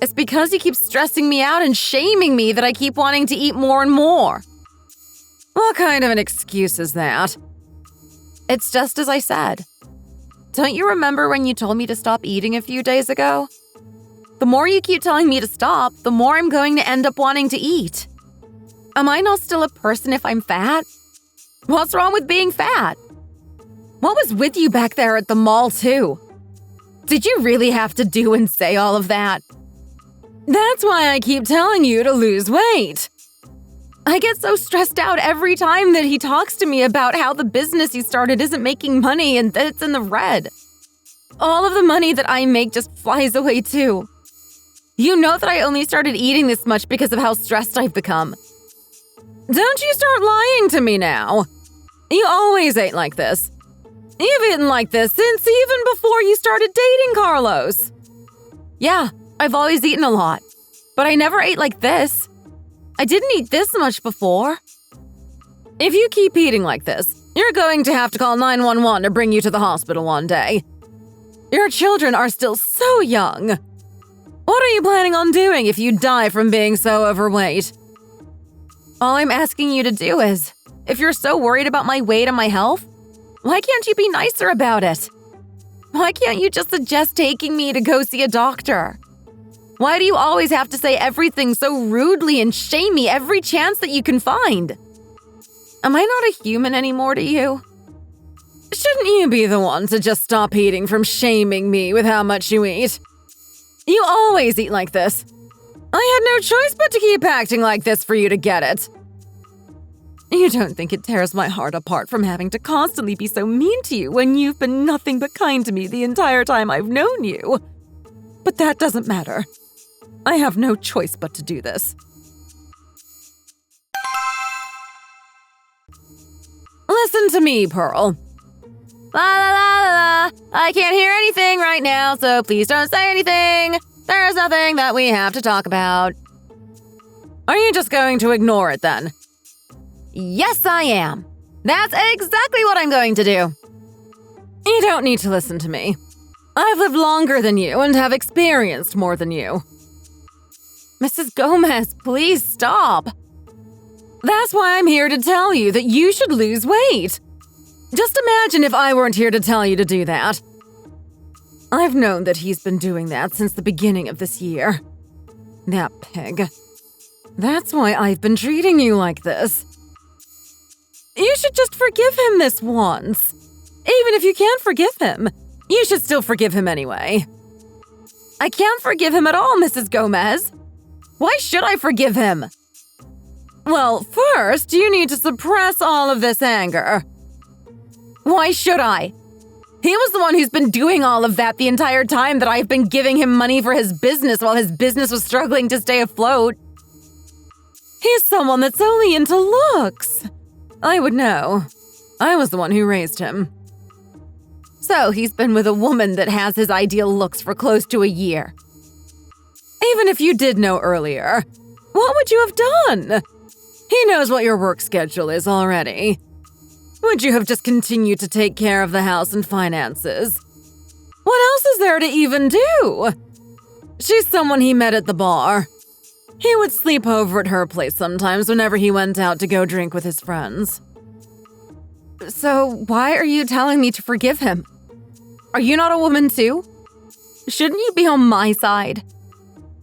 B: It's because you keep stressing me out and shaming me that I keep wanting to eat more and more.
A: What kind of an excuse is that?
B: It's just as I said. Don't you remember when you told me to stop eating a few days ago? The more you keep telling me to stop, the more I'm going to end up wanting to eat. Am I not still a person if I'm fat? What's wrong with being fat? What was with you back there at the mall, too? Did you really have to do and say all of that?
A: That's why I keep telling you to lose weight.
B: I get so stressed out every time that he talks to me about how the business he started isn't making money and that it's in the red. All of the money that I make just flies away, too. You know that I only started eating this much because of how stressed I've become.
A: Don't you start lying to me now. You always ate like this. You've eaten like this since even before you started dating Carlos.
B: Yeah, I've always eaten a lot, but I never ate like this. I didn't eat this much before.
A: If you keep eating like this, you're going to have to call 911 to bring you to the hospital one day. Your children are still so young. What are you planning on doing if you die from being so overweight?
B: All I'm asking you to do is, if you're so worried about my weight and my health, why can't you be nicer about it? Why can't you just suggest taking me to go see a doctor? Why do you always have to say everything so rudely and shame me every chance that you can find? Am I not a human anymore to you?
A: Shouldn't you be the one to just stop eating from shaming me with how much you eat? You always eat like this. I had no choice but to keep acting like this for you to get it. You don't think it tears my heart apart from having to constantly be so mean to you when you've been nothing but kind to me the entire time I've known you. But that doesn't matter. I have no choice but to do this. Listen to me, Pearl.
B: La la la la la. I can't hear anything right now, so please don't say anything. There's nothing that we have to talk about.
A: Are you just going to ignore it then?
B: Yes, I am. That's exactly what I'm going to do.
A: You don't need to listen to me. I've lived longer than you and have experienced more than you.
B: Mrs. Gomez, please stop.
A: That's why I'm here to tell you that you should lose weight. Just imagine if I weren't here to tell you to do that. I've known that he's been doing that since the beginning of this year. That pig. That's why I've been treating you like this. You should just forgive him this once. Even if you can't forgive him, you should still forgive him anyway.
B: I can't forgive him at all, Mrs. Gomez. Why should I forgive him?
A: Well, first, you need to suppress all of this anger.
B: Why should I? He was the one who's been doing all of that the entire time that I've been giving him money for his business while his business was struggling to stay afloat.
A: He's someone that's only into looks. I would know. I was the one who raised him.
B: So he's been with a woman that has his ideal looks for close to a year.
A: Even if you did know earlier, what would you have done? He knows what your work schedule is already. Would you have just continued to take care of the house and finances? What else is there to even do? She's someone he met at the bar. He would sleep over at her place sometimes whenever he went out to go drink with his friends.
B: So why are you telling me to forgive him? Are you not a woman too? Shouldn't you be on my side?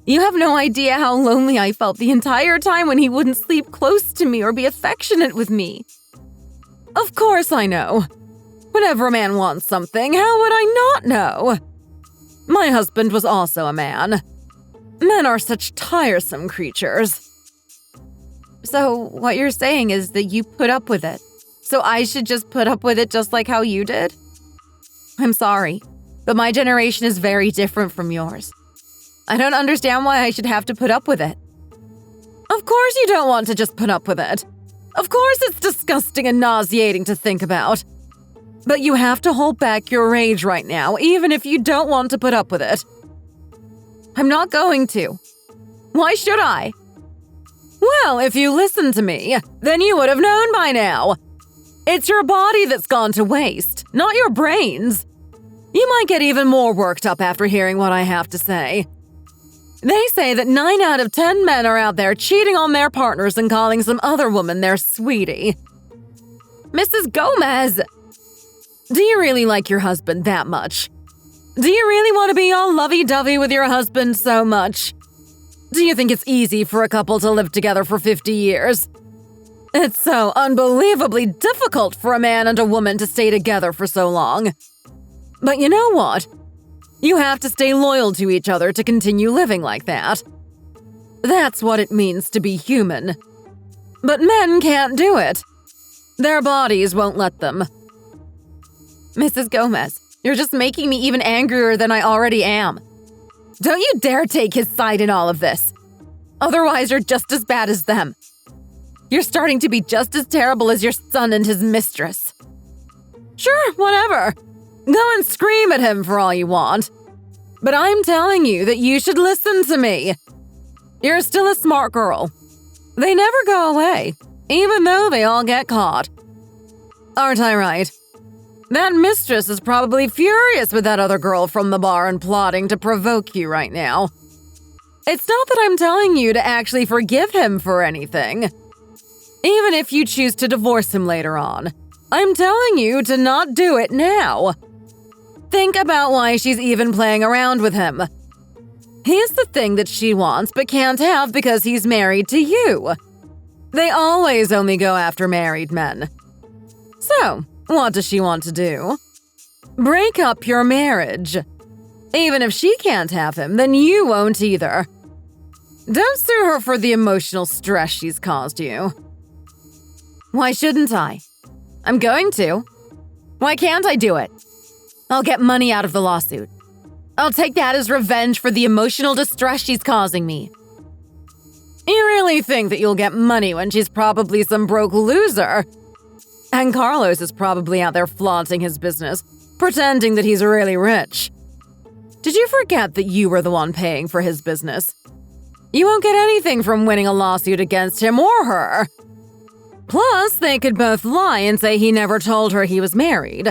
B: You have no idea how lonely I felt the entire time when he wouldn't sleep close to me or be affectionate with me.
A: Of course I know. Whenever a man wants something, how would I not know? My husband was also a man. Men are such tiresome creatures.
B: So what you're saying is that you put up with it. So I should just put up with it just like how you did? I'm sorry, but my generation is very different from yours. I don't understand why I should have to put up with it.
A: Of course you don't want to just put up with it. Of course it's disgusting and nauseating to think about. But you have to hold back your rage right now, even if you don't want to put up with it.
B: I'm not going to. Why should I?
A: Well, if you listened to me, then you would have known by now. It's your body that's gone to waste, not your brains. You might get even more worked up after hearing what I have to say. They say that 9 out of 10 men are out there cheating on their partners and calling some other woman their sweetie.
B: Mrs. Gomez!
A: Do you really like your husband that much? Do you really want to be all lovey-dovey with your husband so much? Do you think it's easy for a couple to live together for 50 years? It's so unbelievably difficult for a man and a woman to stay together for so long. But you know what? You have to stay loyal to each other to continue living like that. That's what it means to be human. But men can't do it. Their bodies won't let them.
B: Mrs. Gomez, you're just making me even angrier than I already am. Don't you dare take his side in all of this. Otherwise, you're just as bad as them. You're starting to be just as terrible as your son and his mistress.
A: Sure, whatever. Go and scream at him for all you want. But I'm telling you that you should listen to me. You're still a smart girl. They never go away, even though they all get caught. Aren't I right? That mistress is probably furious with that other girl from the bar and plotting to provoke you right now. It's not that I'm telling you to actually forgive him for anything. Even if you choose to divorce him later on, I'm telling you to not do it now. Think about why she's even playing around with him. He's the thing that she wants but can't have because he's married to you. They always only go after married men. So, what does she want to do? Break up your marriage. Even if she can't have him, then you won't either. Don't sue her for the emotional stress she's caused you. Why shouldn't I? I'm going to. Why can't I do it? I'll get money out of the lawsuit. I'll take that as revenge for the emotional distress she's causing me. You really think that you'll get money when she's probably some broke loser? And Carlos is probably out there flaunting his business, pretending that he's really rich. Did you forget that you were the one paying for his business? You won't get anything from winning a lawsuit against him or her. Plus, they could both lie and say he never told her he was married.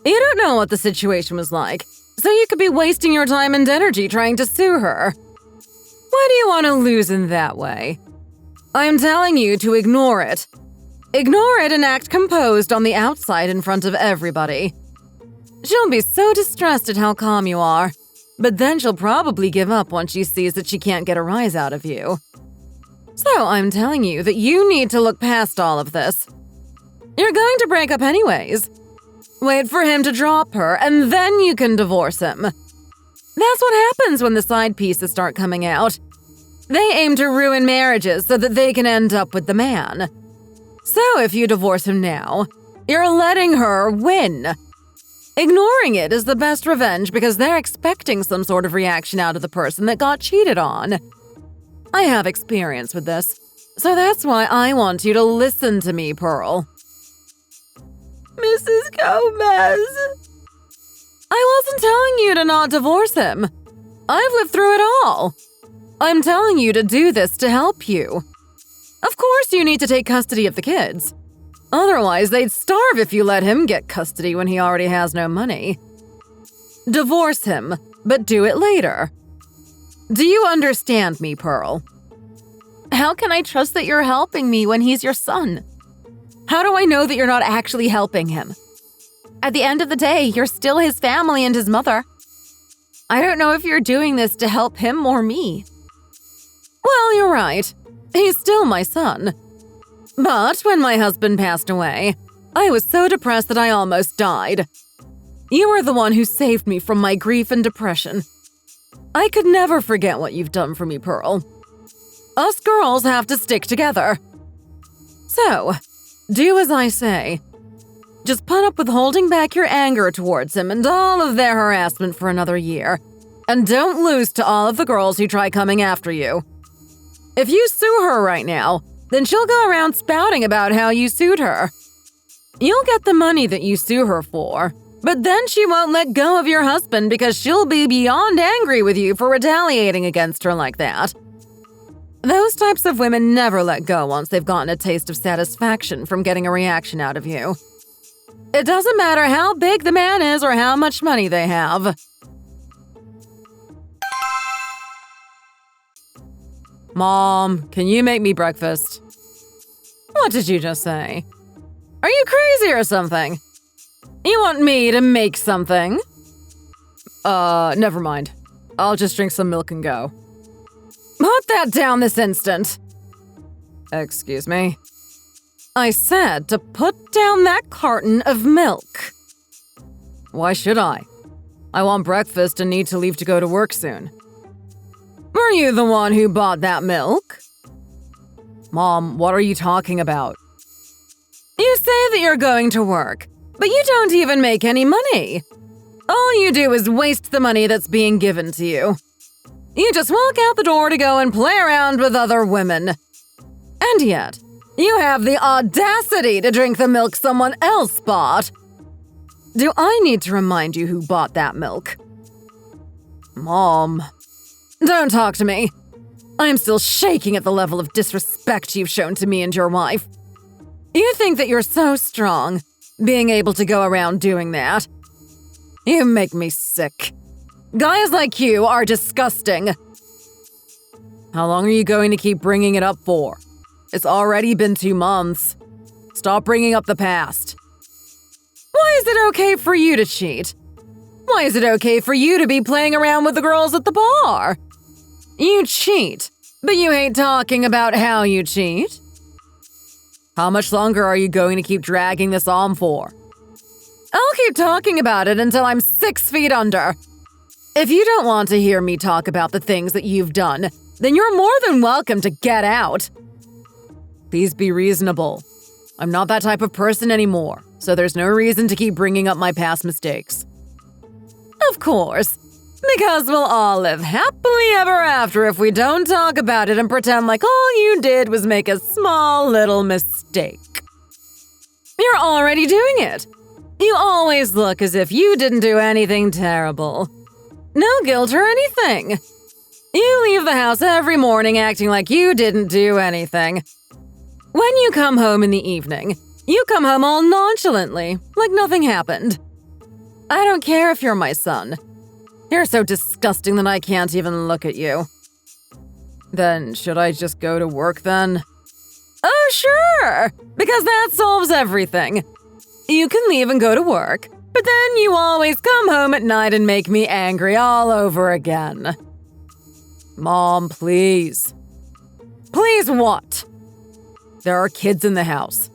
A: You don't know what the situation was like, so you could be wasting your time and energy trying to sue her. Why do you want to lose in that way? I'm telling you to ignore it. Ignore it and act composed on the outside in front of everybody. She'll be so distressed at how calm you are, but then she'll probably give up once she sees that she can't get a rise out of you. So I'm telling you that you need to look past all of this. You're going to break up anyways. Wait for him to drop her, and then you can divorce him. That's what happens when the side pieces start coming out. They aim to ruin marriages so that they can end up with the man. So if you divorce him now, you're letting her win. Ignoring it is the best revenge because they're expecting some sort of reaction out of the person that got cheated on. I have experience with this, so that's why I want you to listen to me, Pearl. Mrs. Gomez. I wasn't telling you to not divorce him. I've lived through it all. I'm telling you to do this to help you. Of course you need to take custody of the kids. Otherwise, they'd starve if you let him get custody when he already has no money. Divorce him, but do it later. Do you understand me, Pearl? How can I trust that you're helping me when he's your son? How do I know that you're not actually helping him? At the end of the day, you're still his family and his mother. I don't know if you're doing this to help him or me. Well, you're right. He's still my son. But when my husband passed away, I was so depressed that I almost died. You were the one who saved me from my grief and depression. I could never forget what you've done for me, Pearl. Us girls have to stick together. So, do as I say. Just put up with holding back your anger towards him and all of their harassment for another year. And don't lose to all of the girls who try coming after you. If you sue her right now, then she'll go around spouting about how you sued her. You'll get the money that you sue her for, but then she won't let go of your husband because she'll be beyond angry with you for retaliating against her like that. Those types of women never let go once they've gotten a taste of satisfaction from getting a reaction out of you. It doesn't matter how big the man is or how much money they have. Mom, can you make me breakfast? What did you just say? Are you crazy or something? You want me to make something? Never mind. I'll just drink some milk and go. Put that down this instant. Excuse me? I said to put down that carton of milk. Why should I? I want breakfast and need to leave to go to work soon. Were you the one who bought that milk? Mom, what are you talking about? You say that you're going to work, but you don't even make any money. All you do is waste the money that's being given to you. You just walk out the door to go and play around with other women. And yet, you have the audacity to drink the milk someone else bought. Do I need to remind you who bought that milk? Mom. Don't talk to me. I'm still shaking at the level of disrespect you've shown to me and your wife. You think that you're so strong, being able to go around doing that. You make me sick. Guys like you are disgusting. How long are you going to keep bringing it up for? It's already been 2 months. Stop bringing up the past. Why is it okay for you to cheat? Why is it okay for you to be playing around with the girls at the bar? You cheat, but you hate talking about how you cheat. How much longer are you going to keep dragging this on for? I'll keep talking about it until I'm 6 feet under. If you don't want to hear me talk about the things that you've done, then you're more than welcome to get out. Please be reasonable. I'm not that type of person anymore, so there's no reason to keep bringing up my past mistakes. Of course, because we'll all live happily ever after if we don't talk about it and pretend like all you did was make a small little mistake. You're already doing it. You always look as if you didn't do anything terrible. No guilt or anything. You leave the house every morning acting like you didn't do anything. When you come home in the evening, you come home all nonchalantly, like nothing happened. I don't care if you're my son. You're so disgusting that I can't even look at you. Then should I just go to work then? Oh, sure, because that solves everything. You can leave and go to work, but then you always come home at night and make me angry all over again. Mom, please. Please what? There are kids in the house.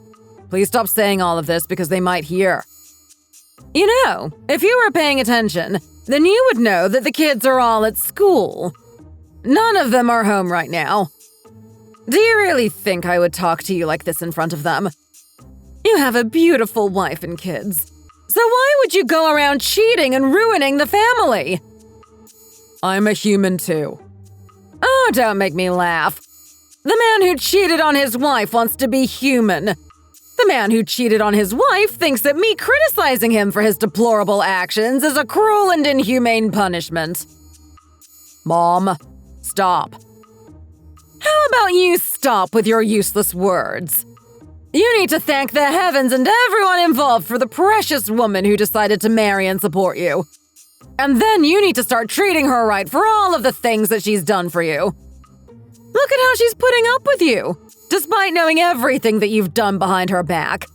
A: Please stop saying all of this because they might hear. You know, if you were paying attention, then you would know that the kids are all at school. None of them are home right now. Do you really think I would talk to you like this in front of them? You have a beautiful wife and kids. So why would you go around cheating and ruining the family? I'm a human too. Oh, don't make me laugh. The man who cheated on his wife wants to be human. The man who cheated on his wife thinks that me criticizing him for his deplorable actions is a cruel and inhumane punishment. Mom, stop. How about you stop with your useless words? You need to thank the heavens and everyone involved for the precious woman who decided to marry and support you. And then you need to start treating her right for all of the things that she's done for you. Look at how she's putting up with you, despite knowing everything that you've done behind her back.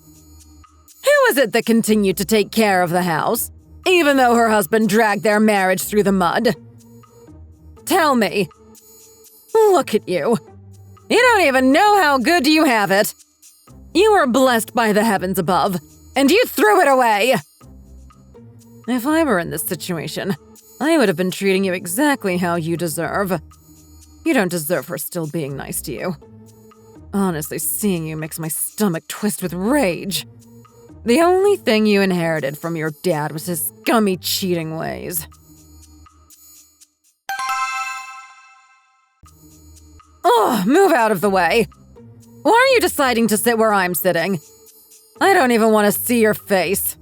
A: Who is it that continued to take care of the house, even though her husband dragged their marriage through the mud? Tell me. Look at you. You don't even know how good you have it. You were blessed by the heavens above, and you threw it away. If I were in this situation, I would have been treating you exactly how you deserve. You don't deserve her still being nice to you. Honestly, seeing you makes my stomach twist with rage. The only thing you inherited from your dad was his scummy cheating ways. Oh, move out of the way. Why are you deciding to sit where I'm sitting? I don't even want to see your face.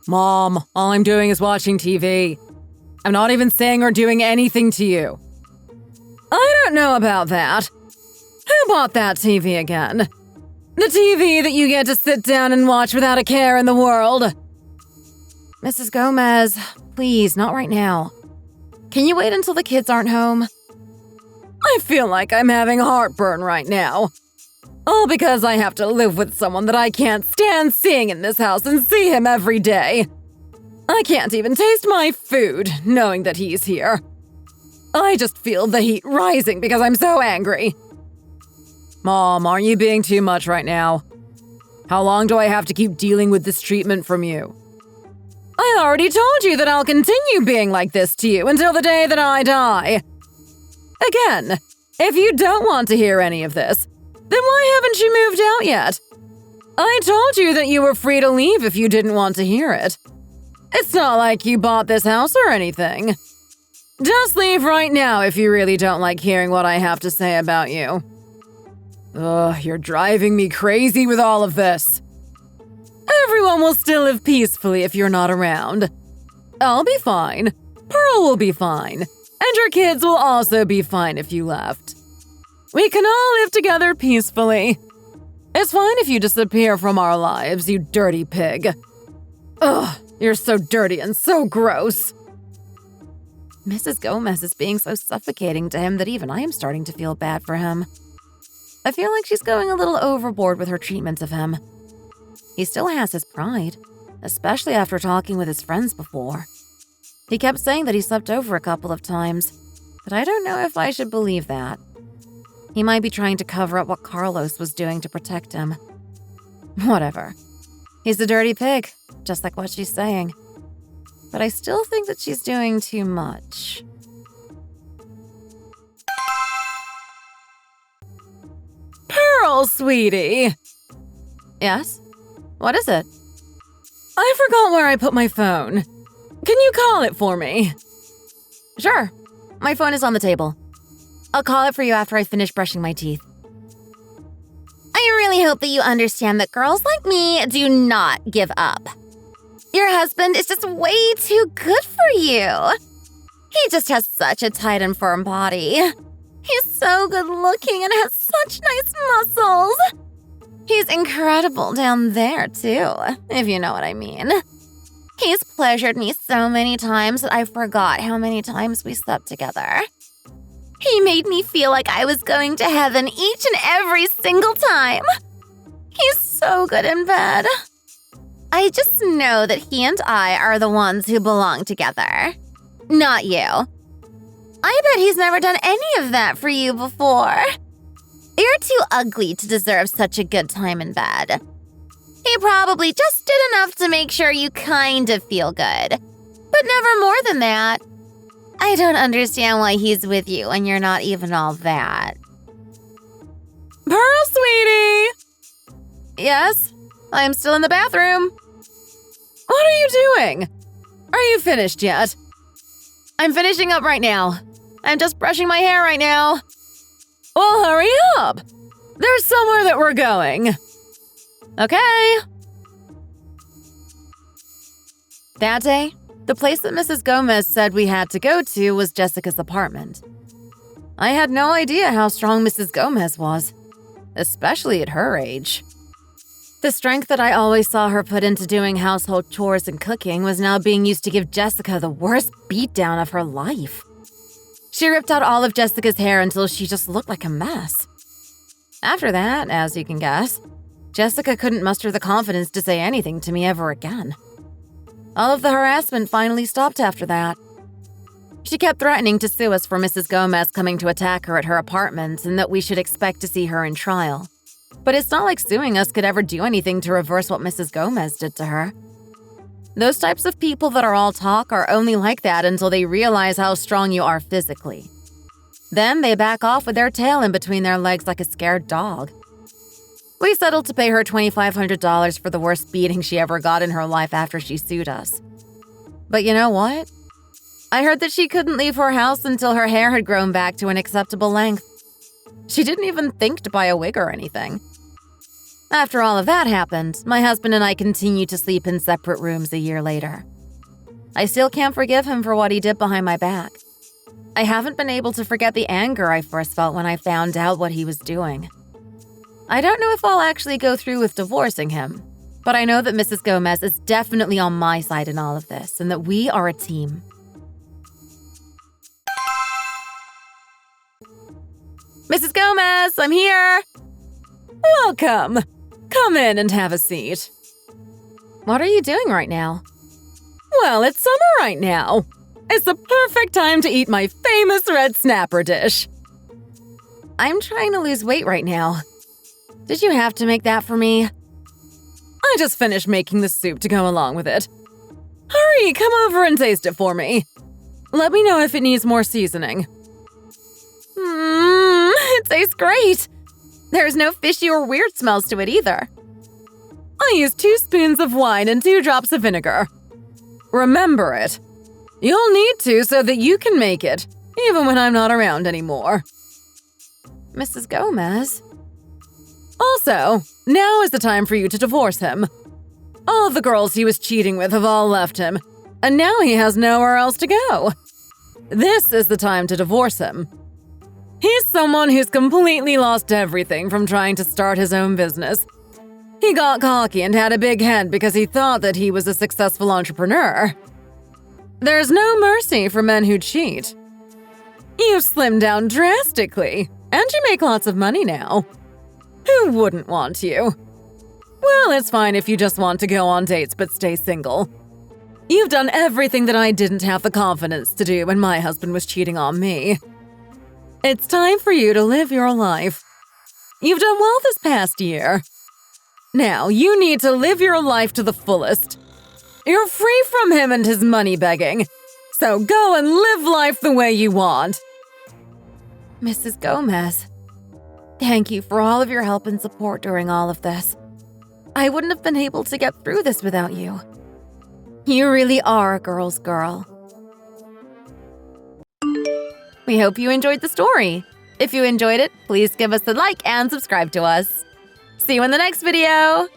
A: Mom, all I'm doing is watching TV. I'm not even saying or doing anything to you. I don't know about that. Who bought that TV again? The TV that you get to sit down and watch without a care in the world.
B: Mrs. Gomez, please, not right now. Can you wait until the kids aren't home?
A: I feel like I'm having heartburn right now. All because I have to live with someone that I can't stand seeing in this house and see him every day. I can't even taste my food knowing that he's here. I just feel the heat rising because I'm so angry. Mom, aren't you being too much right now? How long do I have to keep dealing with this treatment from you? I already told you that I'll continue being like this to you until the day that I die. Again, if you don't want to hear any of this, then why haven't you moved out yet? I told you that you were free to leave if you didn't want to hear it. It's not like you bought this house or anything. Just leave right now if you really don't like hearing what I have to say about you. Ugh, you're driving me crazy with all of this. Everyone will still live peacefully if you're not around. I'll be fine. Pearl will be fine. And your kids will also be fine if you left. We can all live together peacefully. It's fine if you disappear from our lives, you dirty pig. Ugh, you're so dirty and so gross.
B: Mrs. Gomez is being so suffocating to him that even I am starting to feel bad for him. I feel like she's going a little overboard with her treatment of him. He still has his pride, especially after talking with his friends before. He kept saying that he slept over a couple of times, but I don't know if I should believe that. He might be trying to cover up what Carlos was doing to protect him. Whatever. He's a dirty pig, just like what she's saying. But I still think that she's doing too much.
A: Pearl, sweetie!
B: Yes? What is it?
A: I forgot where I put my phone. Can you call it for me?
B: Sure. My phone is on the table. I'll call it for you after I finish brushing my teeth. I really hope that you understand that girls like me do not give up. Your husband is just way too good for you. He just has such a tight and firm body. He's so good looking and has such nice muscles. He's incredible down there, too, if you know what I mean. He's pleasured me so many times that I forgot how many times we slept together. He made me feel like I was going to heaven each and every single time. He's so good in bed. I just know that he and I are the ones who belong together. Not you. I bet he's never done any of that for you before. You're too ugly to deserve such a good time in bed. He probably just did enough to make sure you kind of feel good, but never more than that. I don't understand why he's with you and you're not even all that.
A: Pearl, sweetie!
B: Yes, I'm still in the bathroom.
A: What are you doing? Are you finished yet?
B: I'm finishing up right now. I'm just brushing my hair right now.
A: Well, hurry up! There's somewhere that we're going.
B: Okay. That day, the place that Mrs. Gomez said we had to go to was Jessica's apartment. I had no idea how strong Mrs. Gomez was, especially at her age. The strength that I always saw her put into doing household chores and cooking was now being used to give Jessica the worst beatdown of her life. She ripped out all of Jessica's hair until she just looked like a mess. After that, as you can guess, Jessica couldn't muster the confidence to say anything to me ever again. All of the harassment finally stopped after that. She kept threatening to sue us for Mrs. Gomez coming to attack her at her apartment and that we should expect to see her in trial. But it's not like suing us could ever do anything to reverse what Mrs. Gomez did to her. Those types of people that are all talk are only like that until they realize how strong you are physically. Then they back off with their tail in between their legs like a scared dog. We settled to pay her $2,500 for the worst beating she ever got in her life after she sued us. But you know what? I heard that she couldn't leave her house until her hair had grown back to an acceptable length. She didn't even think to buy a wig or anything. After all of that happened, my husband and I continued to sleep in separate rooms a year later. I still can't forgive him for what he did behind my back. I haven't been able to forget the anger I first felt when I found out what he was doing. I don't know if I'll actually go through with divorcing him, but I know that Mrs. Gomez is definitely on my side in all of this and that we are a team. Mrs. Gomez, I'm here!
A: Welcome! Come in and have a seat.
B: What are you doing right now?
A: Well, it's summer right now. It's the perfect time to eat my famous red snapper dish.
B: I'm trying to lose weight right now. Did you have to make that for me?
A: I just finished making the soup to go along with it. Hurry, come over and taste it for me. Let me know if it needs more seasoning.
B: It tastes great. There's no fishy or weird smells to it either.
A: I used 2 spoons of wine and 2 drops of vinegar. Remember it. You'll need to so that you can make it, even when I'm not around anymore.
B: Mrs. Gomez?
A: Also, now is the time for you to divorce him. All of the girls he was cheating with have all left him, and now he has nowhere else to go. This is the time to divorce him. He's someone who's completely lost everything from trying to start his own business. He got cocky and had a big head because he thought that he was a successful entrepreneur. There's no mercy for men who cheat. You've slimmed down drastically, and you make lots of money now. Who wouldn't want you? Well, it's fine if you just want to go on dates but stay single. You've done everything that I didn't have the confidence to do when my husband was cheating on me. It's time for you to live your life. You've done well this past year. Now, you need to live your life to the fullest. You're free from him and his money begging. So go and live life the way you want.
B: Mrs. Gomez, thank you for all of your help and support during all of this. I wouldn't have been able to get through this without you. You really are a girl's girl. We hope you enjoyed the story. If you enjoyed it, please give us a like and subscribe to us. See you in the next video!